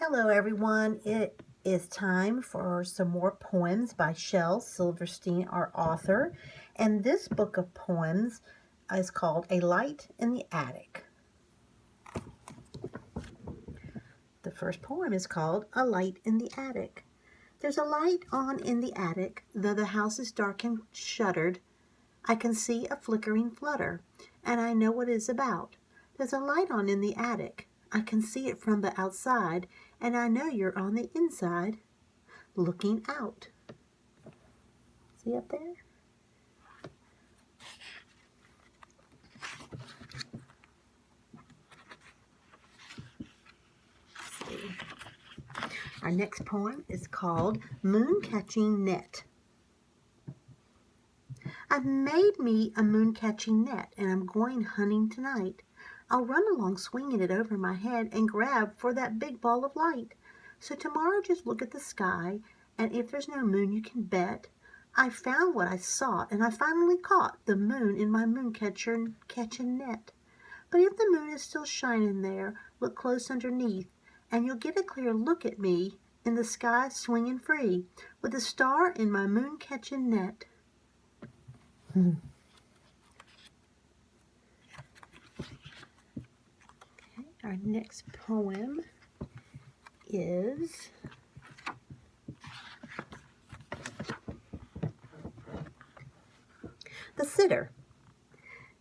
Hello everyone, it is time for some more poems by Shel Silverstein, our author, and this book of poems is called A Light in the Attic. The first poem is called A Light in the Attic. There's a light on in the attic, though the house is dark and shuttered. I can see a flickering flutter, and I know what it is about. There's a light on in the attic. I can see it from the outside, and I know you're on the inside, looking out. See up there? Let's see. Our next poem is called Moon Catching Net. I've made me a moon-catching net, and I'm going hunting tonight. I'll run along swinging it over my head and grab for that big ball of light. So tomorrow just look at the sky, and if there's no moon you can bet I found what I sought, and I finally caught the moon in my moon-catching net. But if the moon is still shining there, look close underneath, and you'll get a clear look at me in the sky swinging free, with a star in my moon-catching net. Okay, our next poem is The Sitter.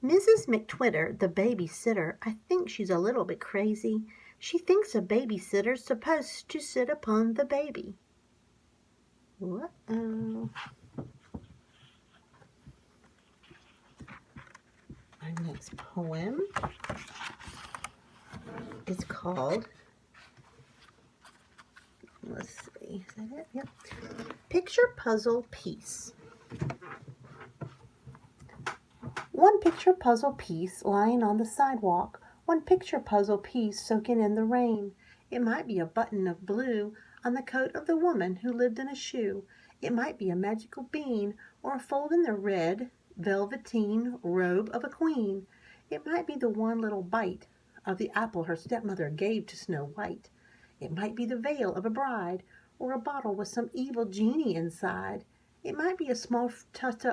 Mrs. McTwitter, the babysitter, I think she's a little bit crazy. She thinks a babysitter's supposed to sit upon the baby. Uh-oh. Our next poem is called, let's see, is that it? Yep. Picture Puzzle Piece. One picture puzzle piece lying on the sidewalk. One picture puzzle piece soaking in the rain. It might be a button of blue on the coat of the woman who lived in a shoe. It might be a magical bean or a fold in the red velveteen robe of a queen. It might be the one little bite of the apple her stepmother gave to Snow White. It might be the veil of a bride or a bottle with some evil genie inside. It might be a small tuft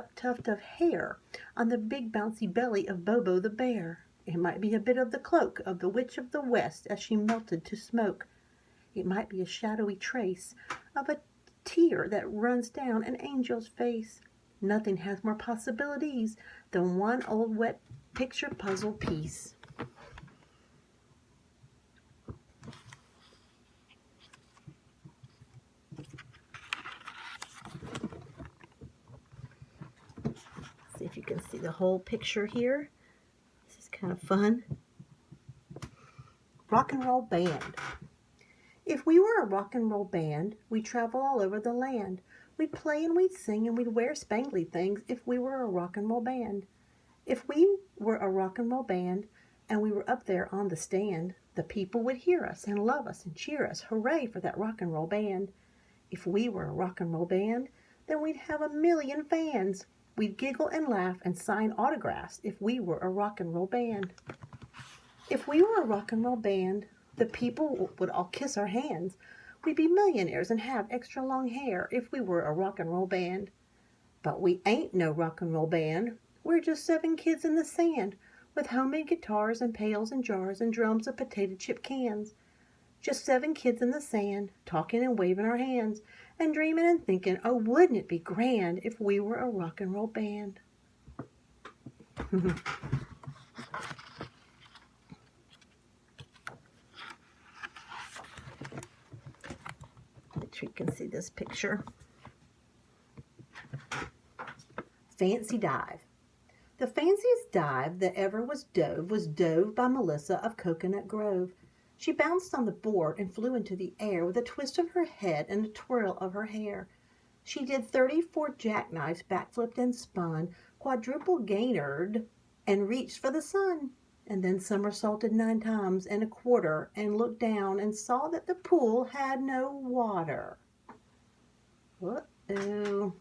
of hair on the big bouncy belly of Bobo the bear. It might be a bit of the cloak of the Witch of the West as she melted to smoke. It might be a shadowy trace of a tear that runs down an angel's face. Nothing has more possibilities than one old wet picture puzzle piece. See if you can see the whole picture here. This is kind of fun. Rock and roll band. If we were a rock and roll band, we'd travel all over the land. We'd play and we'd sing and we'd wear spangly things if we were a rock and roll band. If we were a rock and roll band and we were up there on the stand, the people would hear us and love us and cheer us. Hooray for that rock and roll band. If we were a rock and roll band, then we'd have 1,000,000 fans. We'd giggle and laugh and sign autographs if we were a rock and roll band. If we were a rock and roll band, the people would all kiss our hands. We'd be millionaires and have extra long hair if we were a rock and roll band. But we ain't no rock and roll band. We're just 7 kids in the sand with homemade guitars and pails and jars and drums of potato chip cans. Just 7 kids in the sand, talking and waving our hands and dreaming and thinking, oh, wouldn't it be grand if we were a rock and roll band? Make sure you can see this picture. Fancy dive. The fanciest dive that ever was dove by Melissa of Coconut Grove. She bounced on the board and flew into the air with a twist of her head and a twirl of her hair. She did 34 jackknives, backflipped and spun, quadruple gainered, and reached for the sun, and then somersaulted 9 times and a quarter, and looked down and saw that the pool had no water. Uh-oh.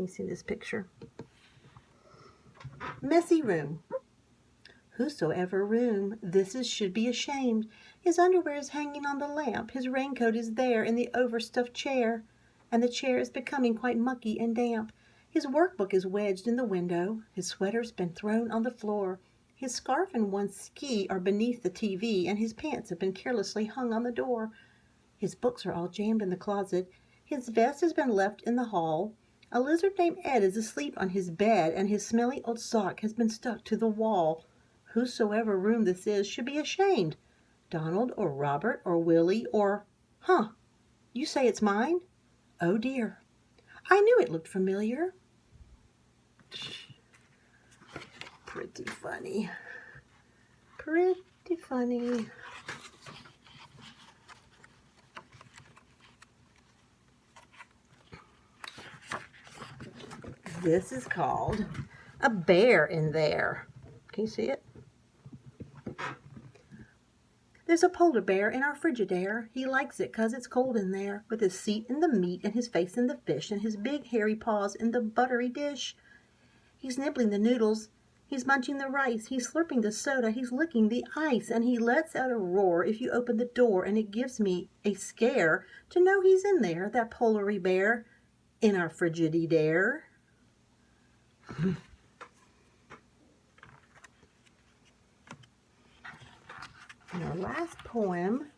Can you see this picture? Messy room. Whosoever room this is should be ashamed. His underwear is hanging on the lamp, his raincoat is there in the overstuffed chair, and the chair is becoming quite mucky and damp. His workbook is wedged in the window, his sweater's been thrown on the floor, his scarf and one ski are beneath the TV, and his pants have been carelessly hung on the door. His books are all jammed in the closet, his vest has been left in the hall. A lizard named Ed is asleep on his bed, and his smelly old sock has been stuck to the wall. Whosoever room this is should be ashamed. Donald or Robert or Willie or... you say it's mine? Oh dear, I knew it looked familiar. Pretty funny. Pretty funny. This is called A Bear in There. Can you see it? There's a polar bear in our Frigidaire. He likes it 'cause it's cold in there, with his seat in the meat and his face in the fish and his big hairy paws in the buttery dish. He's nibbling the noodles, he's munching the rice, he's slurping the soda, he's licking the ice, and he lets out a roar if you open the door, and it gives me a scare to know he's in there, that polary bear, in our Frigidaire. And our last poem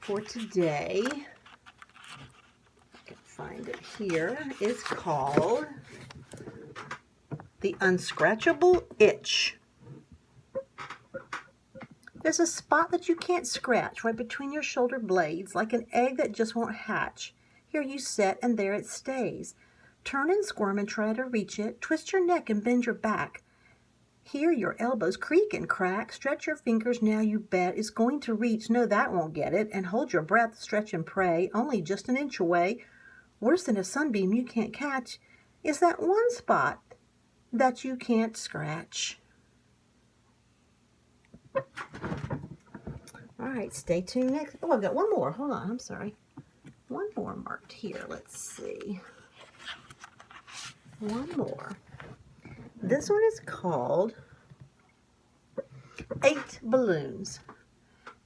for today, I can find it here, is called The Unscratchable Itch. There's a spot that you can't scratch right between your shoulder blades, like an egg that just won't hatch. Here you sit and there it stays. Turn and squirm and try to reach it. Twist your neck and bend your back. Here your elbows creak and crack. Stretch your fingers now, you bet. It's going to reach. No, that won't get it. And hold your breath, stretch and pray. Only just an inch away. Worse than a sunbeam you can't catch is that one spot that you can't scratch. All right, stay tuned next. Oh, I've got one more. Hold on, I'm sorry. One more marked here. Let's see. One more. This one is called 8 Balloons.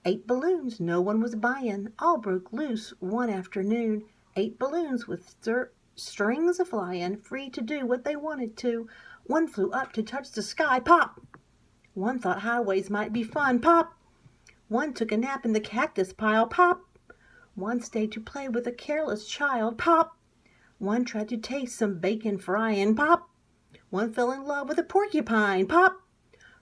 8 balloons no one was buying, all broke loose one afternoon. 8 balloons with strings a-flying, free to do what they wanted to. One flew up to touch the sky, pop! One thought highways might be fun, pop! One took a nap in the cactus pile, pop! One stayed to play with a careless child, pop! One tried to taste some bacon frying, pop! One fell in love with a porcupine, pop!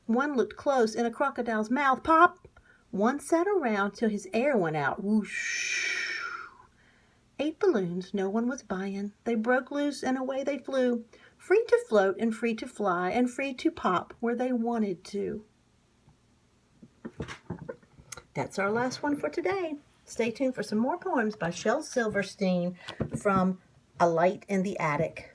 One looked close in a crocodile's mouth, pop! One sat around till his air went out, whoosh! 8 balloons no one was buying. They broke loose and away they flew, free to float and free to fly and free to pop where they wanted to. That's our last one for today. Stay tuned for some more poems by Shel Silverstein from A Light in the Attic.